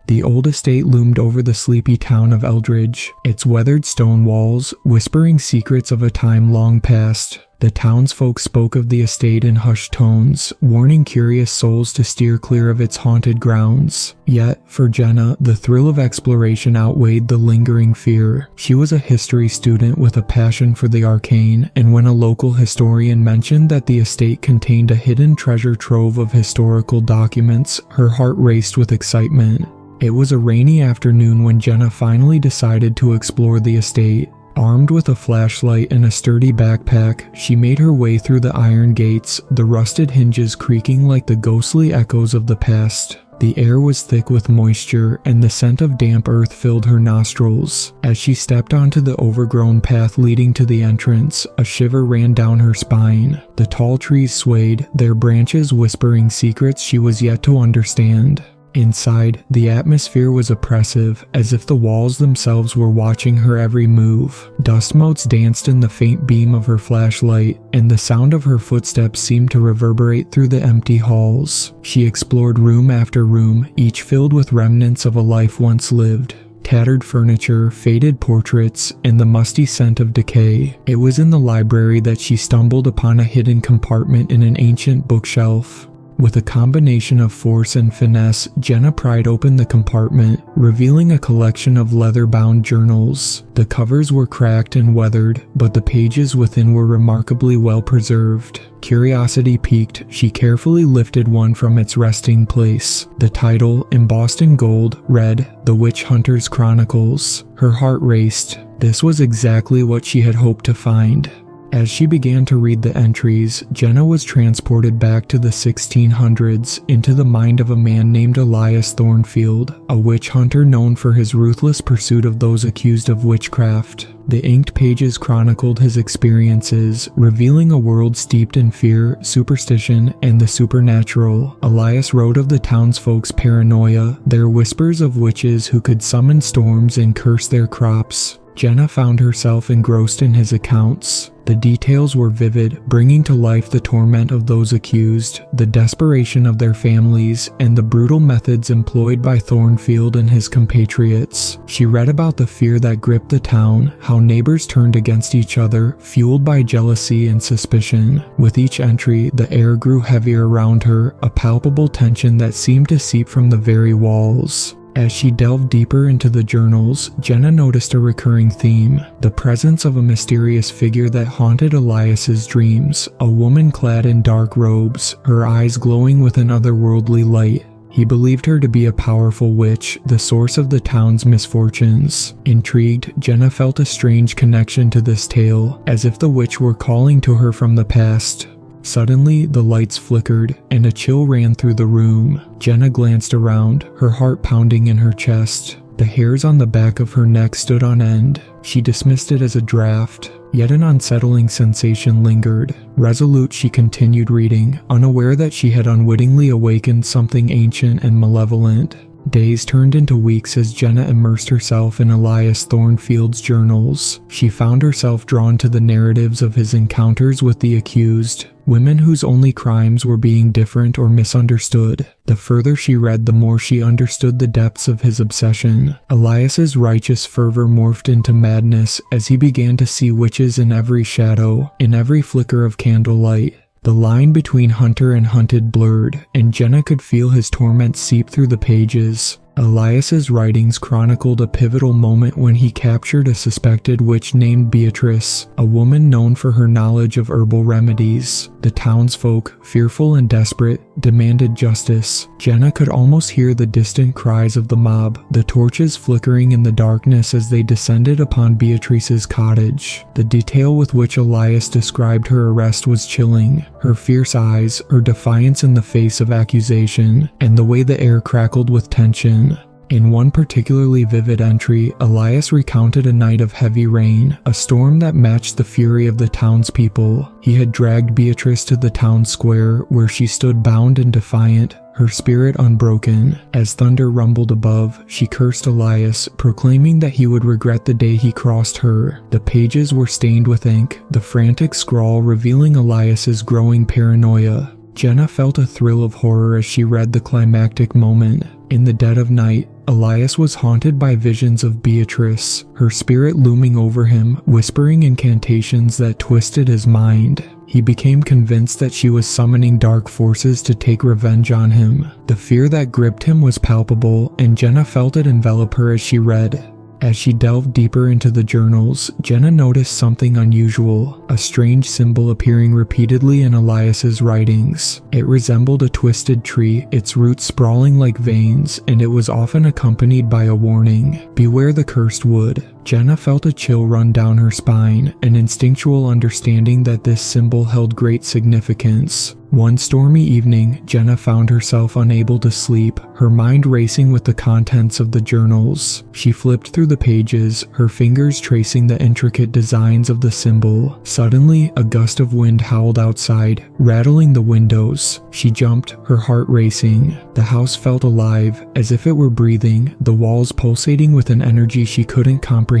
The old estate loomed over the sleepy town of Eldridge, its weathered stone walls whispering secrets of a time long past. The townsfolk spoke of the estate in hushed tones, warning curious souls to steer clear of its haunted grounds. Yet, for Jenna, the thrill of exploration outweighed the lingering fear. She was a history student with a passion for the arcane, and when a local historian mentioned that the estate contained a hidden treasure trove of historical documents, her heart raced with excitement. It was a rainy afternoon when Jenna finally decided to explore the estate. Armed with a flashlight and a sturdy backpack, she made her way through the iron gates, the rusted hinges creaking like the ghostly echoes of the past. The air was thick with moisture, and the scent of damp earth filled her nostrils. As she stepped onto the overgrown path leading to the entrance, a shiver ran down her spine. The tall trees swayed, their branches whispering secrets she was yet to understand. Inside, the atmosphere was oppressive, as if the walls themselves were watching her every move. Dust motes danced in the faint beam of her flashlight, and the sound of her footsteps seemed to reverberate through the empty halls. She explored room after room, each filled with remnants of a life once lived. Tattered furniture, faded portraits, and the musty scent of decay. It was in the library that she stumbled upon a hidden compartment in an ancient bookshelf. With a combination of force and finesse, Jenna pried open the compartment, revealing a collection of leather-bound journals. The covers were cracked and weathered, but the pages within were remarkably well preserved. Curiosity piqued, she carefully lifted one from its resting place. The title, embossed in gold, read, "The Witch Hunter's Chronicles." Her heart raced. This was exactly what she had hoped to find. As she began to read the entries, Jenna was transported back to the 1600s, into the mind of a man named Elias Thornfield, a witch hunter known for his ruthless pursuit of those accused of witchcraft. The inked pages chronicled his experiences, revealing a world steeped in fear, superstition, and the supernatural. Elias wrote of the townsfolk's paranoia, their whispers of witches who could summon storms and curse their crops. Jenna found herself engrossed in his accounts. The details were vivid, bringing to life the torment of those accused, the desperation of their families, and the brutal methods employed by Thornfield and his compatriots. She read about the fear that gripped the town, how neighbors turned against each other, fueled by jealousy and suspicion. With each entry, the air grew heavier around her, a palpable tension that seemed to seep from the very walls. As she delved deeper into the journals, Jenna noticed a recurring theme, the presence of a mysterious figure that haunted Elias's dreams, a woman clad in dark robes, her eyes glowing with an otherworldly light. He believed her to be a powerful witch, the source of the town's misfortunes. Intrigued, Jenna felt a strange connection to this tale, as if the witch were calling to her from the past. Suddenly, the lights flickered, and a chill ran through the room. Jenna glanced around, her heart pounding in her chest. The hairs on the back of her neck stood on end. She dismissed it as a draft, yet an unsettling sensation lingered. Resolute, she continued reading, unaware that she had unwittingly awakened something ancient and malevolent. Days turned into weeks as Jenna immersed herself in Elias Thornfield's journals. She found herself drawn to the narratives of his encounters with the accused, women whose only crimes were being different or misunderstood. The further she read, the more she understood the depths of his obsession. Elias's righteous fervor morphed into madness as he began to see witches in every shadow, in every flicker of candlelight. The line between hunter and hunted blurred, and Jenna could feel his torment seep through the pages. Elias's writings chronicled a pivotal moment when he captured a suspected witch named Beatrice, a woman known for her knowledge of herbal remedies. The townsfolk, fearful and desperate, demanded justice. Jenna could almost hear the distant cries of the mob, the torches flickering in the darkness as they descended upon Beatrice's cottage. The detail with which Elias described her arrest was chilling. Her fierce eyes, her defiance in the face of accusation, and the way the air crackled with tension. In one particularly vivid entry, Elias recounted a night of heavy rain, a storm that matched the fury of the townspeople. He had dragged Beatrice to the town square, where she stood bound and defiant, her spirit unbroken. As thunder rumbled above, she cursed Elias, proclaiming that he would regret the day he crossed her. The pages were stained with ink, the frantic scrawl revealing Elias's growing paranoia. Jenna felt a thrill of horror as she read the climactic moment. In the dead of night, Elias was haunted by visions of Beatrice, her spirit looming over him, whispering incantations that twisted his mind. He became convinced that she was summoning dark forces to take revenge on him. The fear that gripped him was palpable, and Jenna felt it envelop her as she read. As she delved deeper into the journals, Jenna noticed something unusual, a strange symbol appearing repeatedly in Elias's writings. It resembled a twisted tree, its roots sprawling like veins, and it was often accompanied by a warning, "Beware the cursed wood." Jenna felt a chill run down her spine, an instinctual understanding that this symbol held great significance. One stormy evening, Jenna found herself unable to sleep, her mind racing with the contents of the journals. She flipped through the pages, her fingers tracing the intricate designs of the symbol. Suddenly, a gust of wind howled outside, rattling the windows. She jumped, her heart racing. The house felt alive, as if it were breathing, the walls pulsating with an energy she couldn't comprehend.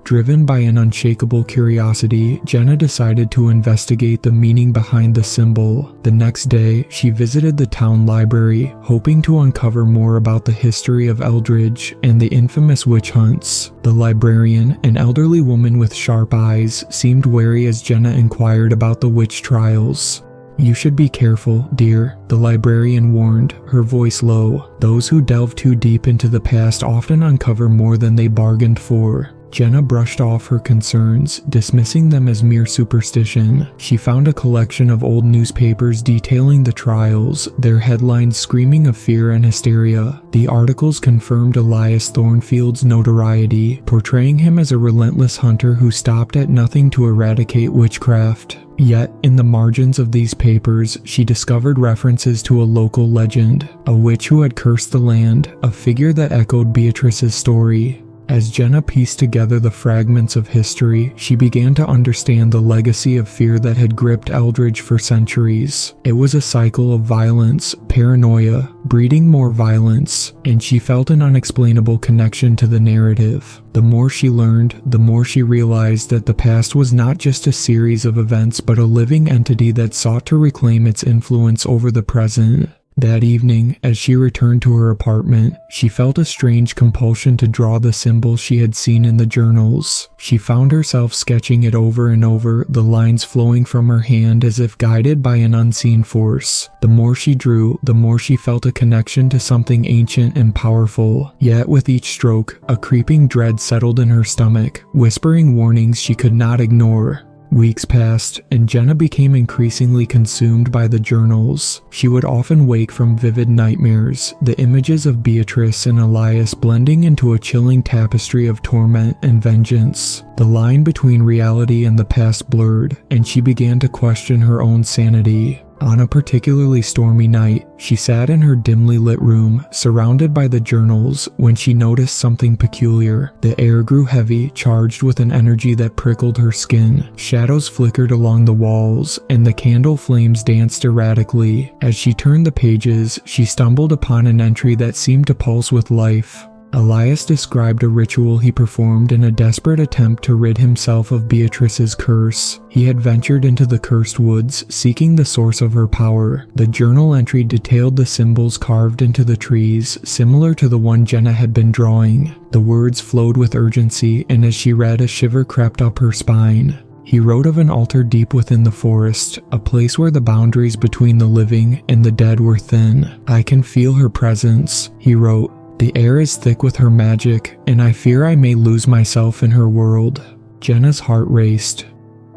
Driven by an unshakable curiosity, Jenna decided to investigate the meaning behind the symbol. The next day, she visited the town library, hoping to uncover more about the history of Eldridge and the infamous witch hunts. The librarian, an elderly woman with sharp eyes, seemed wary as Jenna inquired about the witch trials. "You should be careful, dear," the librarian warned, her voice low. "Those who delve too deep into the past often uncover more than they bargained for." Jenna brushed off her concerns, dismissing them as mere superstition. She found a collection of old newspapers detailing the trials, their headlines screaming of fear and hysteria. The articles confirmed Elias Thornfield's notoriety, portraying him as a relentless hunter who stopped at nothing to eradicate witchcraft. Yet, in the margins of these papers, she discovered references to a local legend, a witch who had cursed the land, a figure that echoed Beatrice's story. As Jenna pieced together the fragments of history, she began to understand the legacy of fear that had gripped Eldridge for centuries. It was a cycle of violence, paranoia, breeding more violence, and she felt an unexplainable connection to the narrative. The more she learned, the more she realized that the past was not just a series of events but a living entity that sought to reclaim its influence over the present. That evening, as she returned to her apartment, she felt a strange compulsion to draw the symbol she had seen in the journals. She found herself sketching it over and over, the lines flowing from her hand as if guided by an unseen force. The more she drew, the more she felt a connection to something ancient and powerful. Yet with each stroke, a creeping dread settled in her stomach, whispering warnings she could not ignore. Weeks passed, and Jenna became increasingly consumed by the journals. She would often wake from vivid nightmares, the images of Beatrice and Elias blending into a chilling tapestry of torment and vengeance. The line between reality and the past blurred, and she began to question her own sanity. On a particularly stormy night, she sat in her dimly lit room, surrounded by the journals, when she noticed something peculiar. The air grew heavy, charged with an energy that prickled her skin. Shadows flickered along the walls, and the candle flames danced erratically. As she turned the pages, she stumbled upon an entry that seemed to pulse with life. Elias described a ritual he performed in a desperate attempt to rid himself of Beatrice's curse. He had ventured into the cursed woods, seeking the source of her power. The journal entry detailed the symbols carved into the trees, similar to the one Jenna had been drawing. The words flowed with urgency, and as she read, a shiver crept up her spine. He wrote of an altar deep within the forest, a place where the boundaries between the living and the dead were thin. "I can feel her presence," he wrote. "The air is thick with her magic, and I fear I may lose myself in her world." Jenna's heart raced.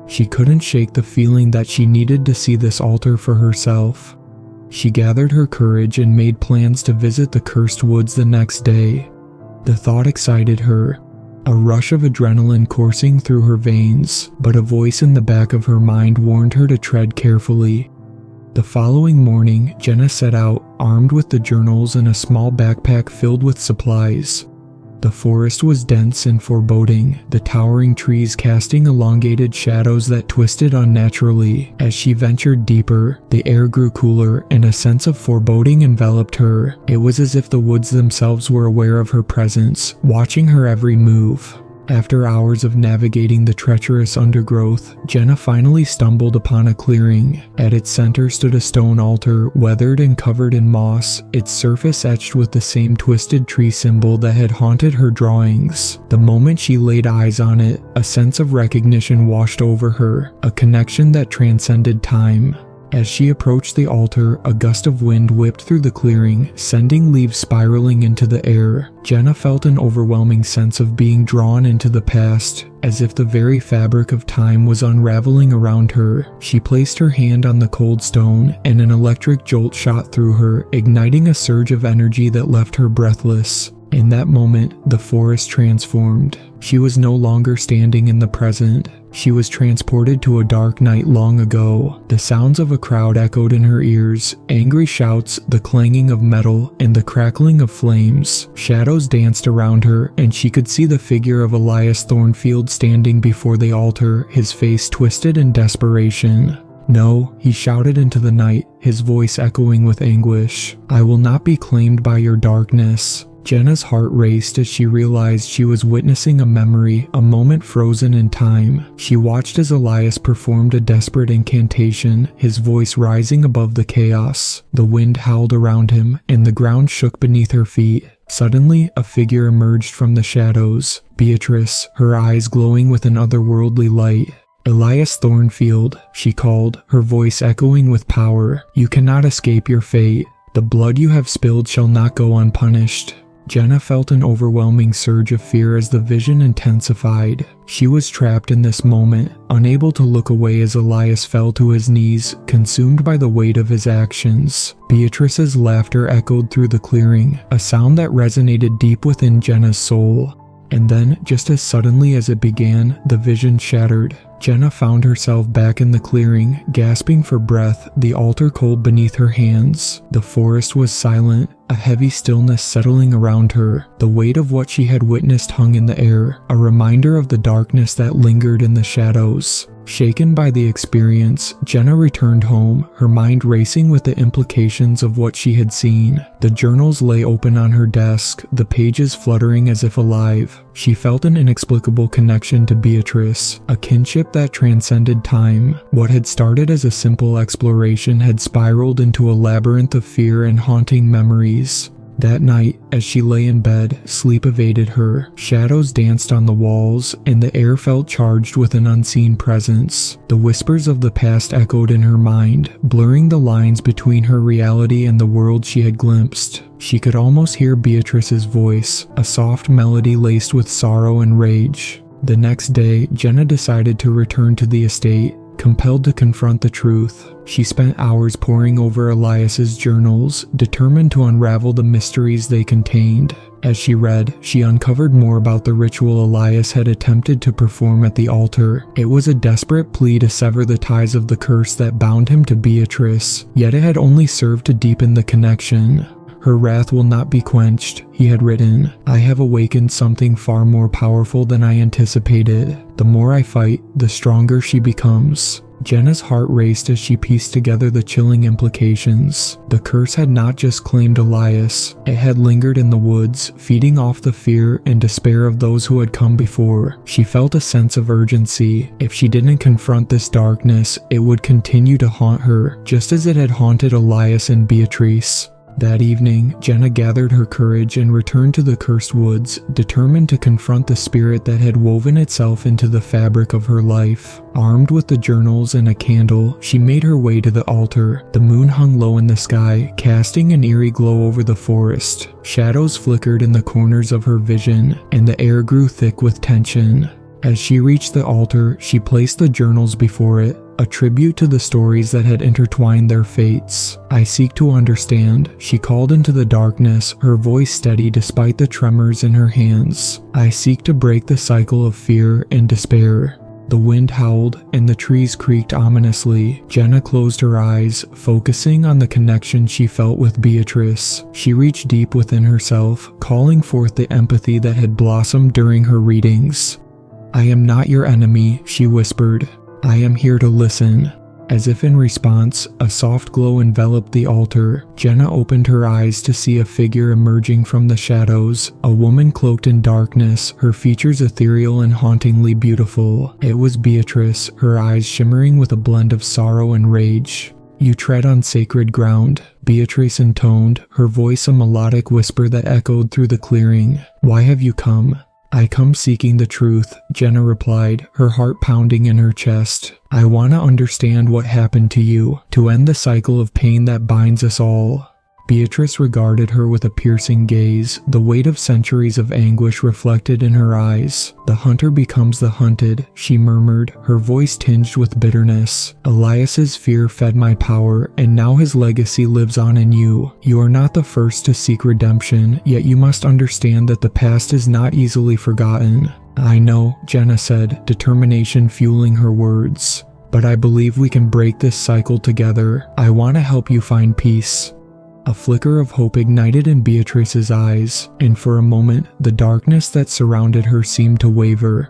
She couldn't shake the feeling that she needed to see this altar for herself. She gathered her courage and made plans to visit the cursed woods the next day. The thought excited her, a rush of adrenaline coursing through her veins, but a voice in the back of her mind warned her to tread carefully. The following morning, Jenna set out, armed with the journals and a small backpack filled with supplies. The forest was dense and foreboding, the towering trees casting elongated shadows that twisted unnaturally. As she ventured deeper, the air grew cooler and a sense of foreboding enveloped her. It was as if the woods themselves were aware of her presence, watching her every move. After hours of navigating the treacherous undergrowth, Jenna finally stumbled upon a clearing. At its center stood a stone altar, weathered and covered in moss, its surface etched with the same twisted tree symbol that had haunted her drawings. The moment she laid eyes on it, a sense of recognition washed over her, a connection that transcended time. As she approached the altar, a gust of wind whipped through the clearing, sending leaves spiraling into the air. Jenna felt an overwhelming sense of being drawn into the past, as if the very fabric of time was unraveling around her. She placed her hand on the cold stone, and an electric jolt shot through her, igniting a surge of energy that left her breathless. In that moment, the forest transformed. She was no longer standing in the present. She was transported to a dark night long ago. The sounds of a crowd echoed in her ears, angry shouts, the clanging of metal, and the crackling of flames. Shadows danced around her, and she could see the figure of Elias Thornfield standing before the altar, his face twisted in desperation. "No," he shouted into the night, his voice echoing with anguish. "I will not be claimed by your darkness." Jenna's heart raced as she realized she was witnessing a memory, a moment frozen in time. She watched as Elias performed a desperate incantation, his voice rising above the chaos. The wind howled around him, and the ground shook beneath her feet. Suddenly, a figure emerged from the shadows. Beatrice, her eyes glowing with an otherworldly light. "Elias Thornfield," she called, her voice echoing with power. "You cannot escape your fate. The blood you have spilled shall not go unpunished." Jenna felt an overwhelming surge of fear as the vision intensified. She was trapped in this moment, unable to look away as Elias fell to his knees, consumed by the weight of his actions. Beatrice's laughter echoed through the clearing, a sound that resonated deep within Jenna's soul. And then, just as suddenly as it began, the vision shattered. Jenna found herself back in the clearing, gasping for breath, the altar cold beneath her hands. The forest was silent, a heavy stillness settling around her. The weight of what she had witnessed hung in the air, a reminder of the darkness that lingered in the shadows. Shaken by the experience, Jenna returned home, her mind racing with the implications of what she had seen. The journals lay open on her desk, the pages fluttering as if alive. She felt an inexplicable connection to Beatrice, a kinship that transcended time. What had started as a simple exploration had spiraled into a labyrinth of fear and haunting memories. That night, as she lay in bed, sleep evaded her. Shadows danced on the walls, and the air felt charged with an unseen presence. The whispers of the past echoed in her mind, blurring the lines between her reality and the world she had glimpsed. She could almost hear Beatrice's voice, a soft melody laced with sorrow and rage. The next day, Jenna decided to return to the estate. Compelled to confront the truth, she spent hours poring over Elias's journals, determined to unravel the mysteries they contained. As she read, she uncovered more about the ritual Elias had attempted to perform at the altar. It was a desperate plea to sever the ties of the curse that bound him to Beatrice, yet it had only served to deepen the connection. "Her wrath will not be quenched," he had written. "I have awakened something far more powerful than I anticipated. The more I fight, the stronger she becomes." Jenna's heart raced as she pieced together the chilling implications. The curse had not just claimed Elias, it had lingered in the woods, feeding off the fear and despair of those who had come before. She felt a sense of urgency. If she didn't confront this darkness, it would continue to haunt her, just as it had haunted Elias and Beatrice. That evening, Jenna gathered her courage and returned to the cursed woods, determined to confront the spirit that had woven itself into the fabric of her life. Armed with the journals and a candle, she made her way to the altar. The moon hung low in the sky, casting an eerie glow over the forest. Shadows flickered in the corners of her vision, and the air grew thick with tension. As she reached the altar, she placed the journals before it, a tribute to the stories that had intertwined their fates. "I seek to understand," she called into the darkness, her voice steady despite the tremors in her hands. "I seek to break the cycle of fear and despair." The wind howled, and the trees creaked ominously. Jenna closed her eyes, focusing on the connection she felt with Beatrice. She reached deep within herself, calling forth the empathy that had blossomed during her readings. "I am not your enemy," she whispered. "I am here to listen." As if in response, a soft glow enveloped the altar. Jenna opened her eyes to see a figure emerging from the shadows, a woman cloaked in darkness, her features ethereal and hauntingly beautiful. It was Beatrice, her eyes shimmering with a blend of sorrow and rage. "You tread on sacred ground," Beatrice intoned, her voice a melodic whisper that echoed through the clearing. "Why have you come?" "I come seeking the truth," Jenna replied, her heart pounding in her chest. "I want to understand what happened to you, to end the cycle of pain that binds us all." Beatrice regarded her with a piercing gaze, the weight of centuries of anguish reflected in her eyes. "The hunter becomes the hunted," she murmured, her voice tinged with bitterness. "Elias's fear fed my power, and now his legacy lives on in you. You are not the first to seek redemption, yet you must understand that the past is not easily forgotten." "I know," Jenna said, determination fueling her words. "But I believe we can break this cycle together. I want to help you find peace." A flicker of hope ignited in Beatrice's eyes, and for a moment, the darkness that surrounded her seemed to waver.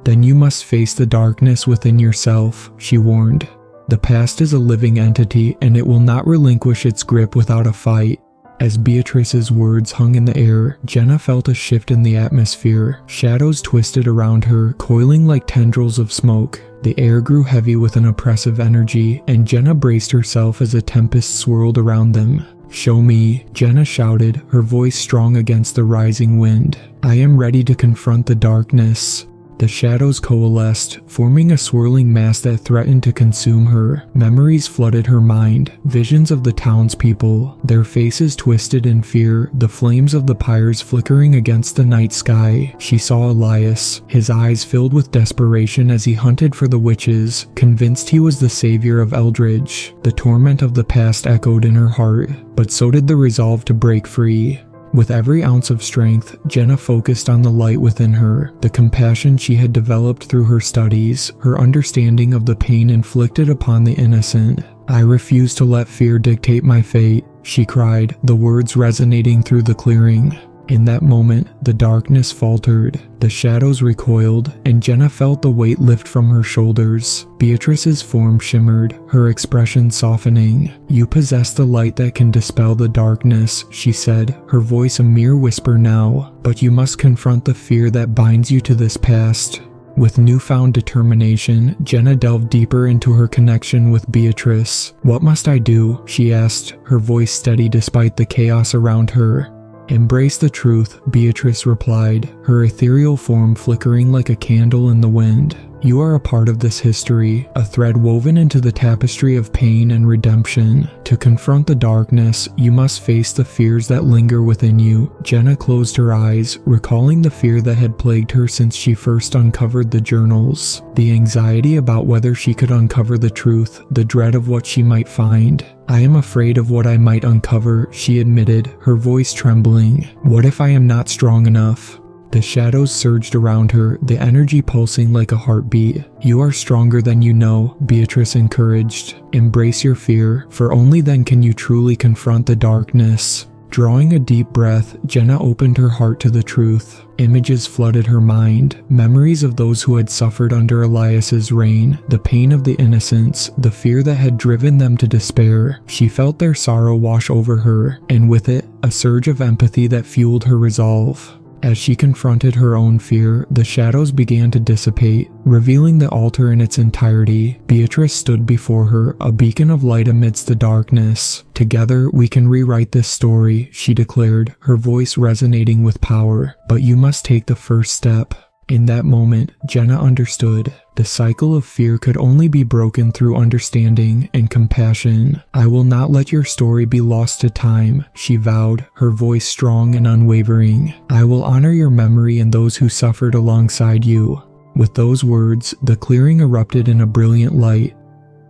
"Then you must face the darkness within yourself," she warned. "The past is a living entity, and it will not relinquish its grip without a fight." As Beatrice's words hung in the air, Jenna felt a shift in the atmosphere. Shadows twisted around her, coiling like tendrils of smoke. The air grew heavy with an oppressive energy, and Jenna braced herself as a tempest swirled around them. "Show me," Jenna shouted, her voice strong against the rising wind. "I am ready to confront the darkness." The shadows coalesced, forming a swirling mass that threatened to consume her. Memories flooded her mind, visions of the townspeople, their faces twisted in fear, the flames of the pyres flickering against the night sky. She saw Elias, his eyes filled with desperation as he hunted for the witches, convinced he was the savior of Eldridge. The torment of the past echoed in her heart, but so did the resolve to break free. With every ounce of strength, Jenna focused on the light within her, the compassion she had developed through her studies, her understanding of the pain inflicted upon the innocent. "I refuse to let fear dictate my fate," she cried, the words resonating through the clearing. In that moment, the darkness faltered, the shadows recoiled, and Jenna felt the weight lift from her shoulders. Beatrice's form shimmered, her expression softening. "You possess the light that can dispel the darkness," she said, her voice a mere whisper now. "But you must confront the fear that binds you to this past." With newfound determination, Jenna delved deeper into her connection with Beatrice. "What must I do?" she asked, her voice steady despite the chaos around her. "Embrace the truth," Beatrice replied, her ethereal form flickering like a candle in the wind. "You are a part of this history, a thread woven into the tapestry of pain and redemption. To confront the darkness, you must face the fears that linger within you." Jenna closed her eyes, recalling the fear that had plagued her since she first uncovered the journals. The anxiety about whether she could uncover the truth, the dread of what she might find. "I am afraid of what I might uncover," she admitted, her voice trembling. "What if I am not strong enough?" The shadows surged around her, the energy pulsing like a heartbeat. "You are stronger than you know," Beatrice encouraged. "Embrace your fear, for only then can you truly confront the darkness." Drawing a deep breath, Jenna opened her heart to the truth. Images flooded her mind, memories of those who had suffered under Elias's reign, the pain of the innocents, the fear that had driven them to despair. She felt their sorrow wash over her, and with it, a surge of empathy that fueled her resolve. As she confronted her own fear, the shadows began to dissipate, revealing the altar in its entirety. Beatrice stood before her, a beacon of light amidst the darkness. "Together, we can rewrite this story," she declared, her voice resonating with power. "But you must take the first step." In that moment, Jenna understood. The cycle of fear could only be broken through understanding and compassion. "I will not let your story be lost to time," she vowed, her voice strong and unwavering. "I will honor your memory and those who suffered alongside you." With those words, the clearing erupted in a brilliant light.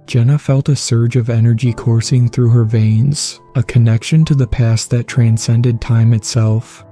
Jenna felt a surge of energy coursing through her veins, a connection to the past that transcended time itself.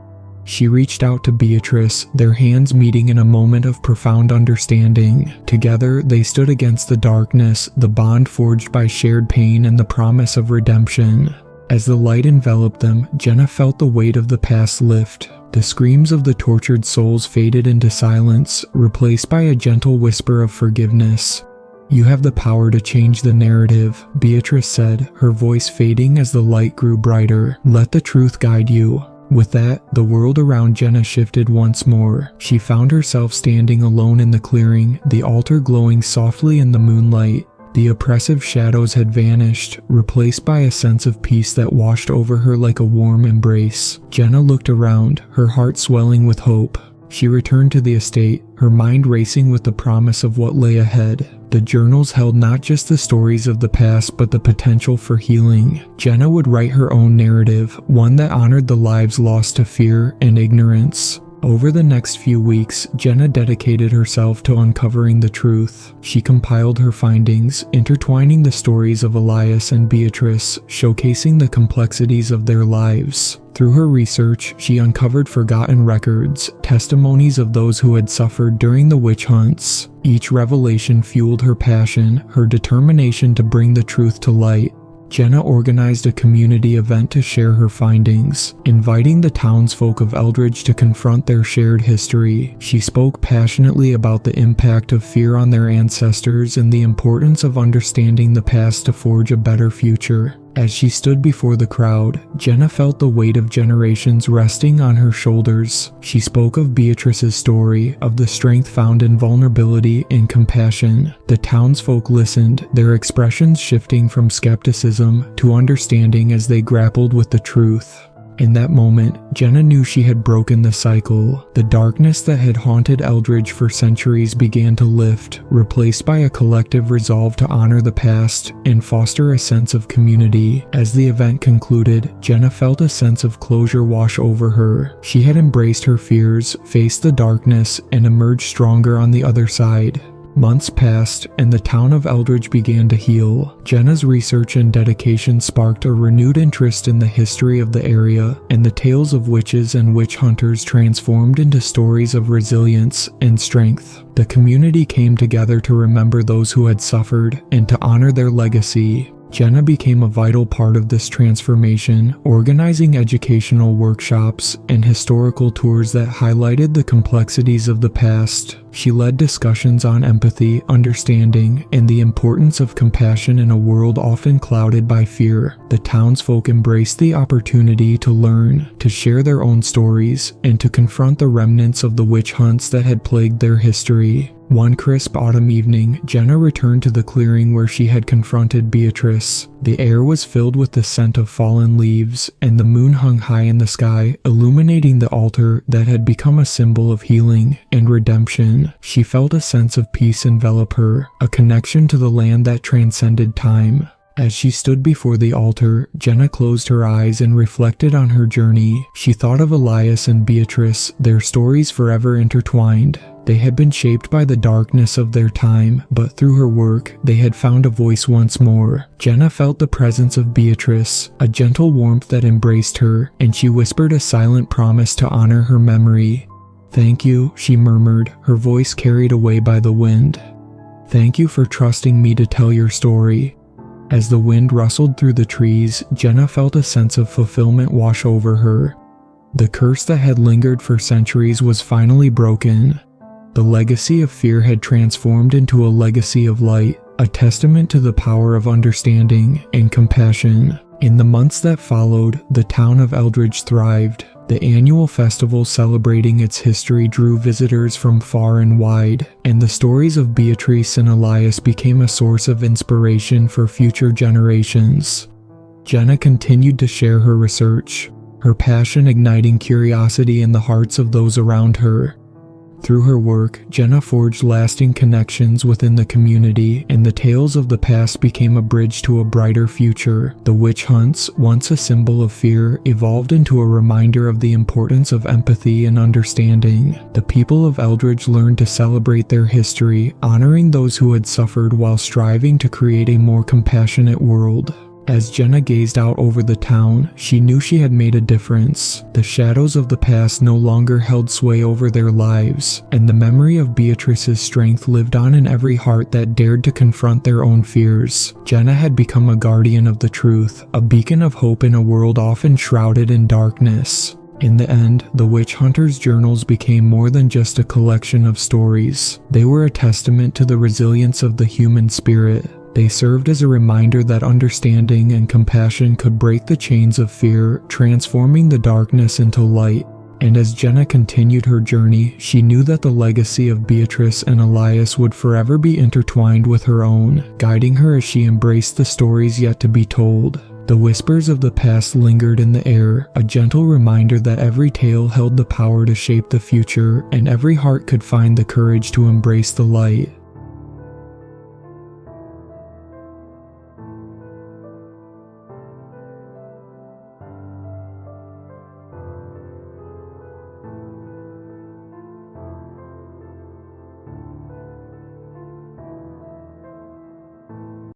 She reached out to Beatrice, their hands meeting in a moment of profound understanding. Together, they stood against the darkness, the bond forged by shared pain and the promise of redemption. As the light enveloped them, Jenna felt the weight of the past lift. The screams of the tortured souls faded into silence, replaced by a gentle whisper of forgiveness. "You have the power to change the narrative," Beatrice said, her voice fading as the light grew brighter. "Let the truth guide you." With that, the world around Jenna shifted once more. She found herself standing alone in the clearing, the altar glowing softly in the moonlight. The oppressive shadows had vanished, replaced by a sense of peace that washed over her like a warm embrace. Jenna looked around, her heart swelling with hope. She returned to the estate, her mind racing with the promise of what lay ahead. The journals held not just the stories of the past but the potential for healing. Jenna would write her own narrative, one that honored the lives lost to fear and ignorance. Over the next few weeks, Jenna dedicated herself to uncovering the truth. She compiled her findings, intertwining the stories of Elias and Beatrice, showcasing the complexities of their lives. Through her research, she uncovered forgotten records, testimonies of those who had suffered during the witch hunts. Each revelation fueled her passion, her determination to bring the truth to light. Jenna organized a community event to share her findings, inviting the townsfolk of Eldridge to confront their shared history. She spoke passionately about the impact of fear on their ancestors and the importance of understanding the past to forge a better future. As she stood before the crowd, Jenna felt the weight of generations resting on her shoulders. She spoke of Beatrice's story, of the strength found in vulnerability and compassion. The townsfolk listened, their expressions shifting from skepticism to understanding as they grappled with the truth. In that moment, Jenna knew she had broken the cycle. The darkness that had haunted Eldridge for centuries began to lift, replaced by a collective resolve to honor the past and foster a sense of community. As the event concluded, Jenna felt a sense of closure wash over her. She had embraced her fears, faced the darkness, and emerged stronger on the other side. Months passed, and the town of Eldridge began to heal. Jenna's research and dedication sparked a renewed interest in the history of the area, and the tales of witches and witch hunters transformed into stories of resilience and strength. The community came together to remember those who had suffered and to honor their legacy. Jenna became a vital part of this transformation, organizing educational workshops and historical tours that highlighted the complexities of the past. She led discussions on empathy, understanding, and the importance of compassion in a world often clouded by fear. The townsfolk embraced the opportunity to learn, to share their own stories, and to confront the remnants of the witch hunts that had plagued their history. One crisp autumn evening, Jenna returned to the clearing where she had confronted Beatrice. The air was filled with the scent of fallen leaves, and the moon hung high in the sky, illuminating the altar that had become a symbol of healing and redemption. She felt a sense of peace envelop her, a connection to the land that transcended time. As she stood before the altar, Jenna closed her eyes and reflected on her journey. She thought of Elias and Beatrice, their stories forever intertwined. They had been shaped by the darkness of their time, but through her work, they had found a voice once more. Jenna felt the presence of Beatrice, a gentle warmth that embraced her, and she whispered a silent promise to honor her memory. "Thank you," she murmured, her voice carried away by the wind. "Thank you for trusting me to tell your story." As the wind rustled through the trees, Jenna felt a sense of fulfillment wash over her. The curse that had lingered for centuries was finally broken. The legacy of fear had transformed into a legacy of light, a testament to the power of understanding and compassion. In the months that followed, the town of Eldridge thrived. The annual festival celebrating its history drew visitors from far and wide, and the stories of Beatrice and Elias became a source of inspiration for future generations. Jenna continued to share her research, her passion igniting curiosity in the hearts of those around her. Through her work, Jenna forged lasting connections within the community, and the tales of the past became a bridge to a brighter future. The witch hunts, once a symbol of fear, evolved into a reminder of the importance of empathy and understanding. The people of Eldridge learned to celebrate their history, honoring those who had suffered while striving to create a more compassionate world. As Jenna gazed out over the town, she knew she had made a difference. The shadows of the past no longer held sway over their lives, and the memory of Beatrice's strength lived on in every heart that dared to confront their own fears. Jenna had become a guardian of the truth, a beacon of hope in a world often shrouded in darkness. In the end, the witch hunter's journals became more than just a collection of stories. They were a testament to the resilience of the human spirit. They served as a reminder that understanding and compassion could break the chains of fear, transforming the darkness into light. And as Jenna continued her journey, she knew that the legacy of Beatrice and Elias would forever be intertwined with her own, guiding her as she embraced the stories yet to be told. The whispers of the past lingered in the air, a gentle reminder that every tale held the power to shape the future, and every heart could find the courage to embrace the light.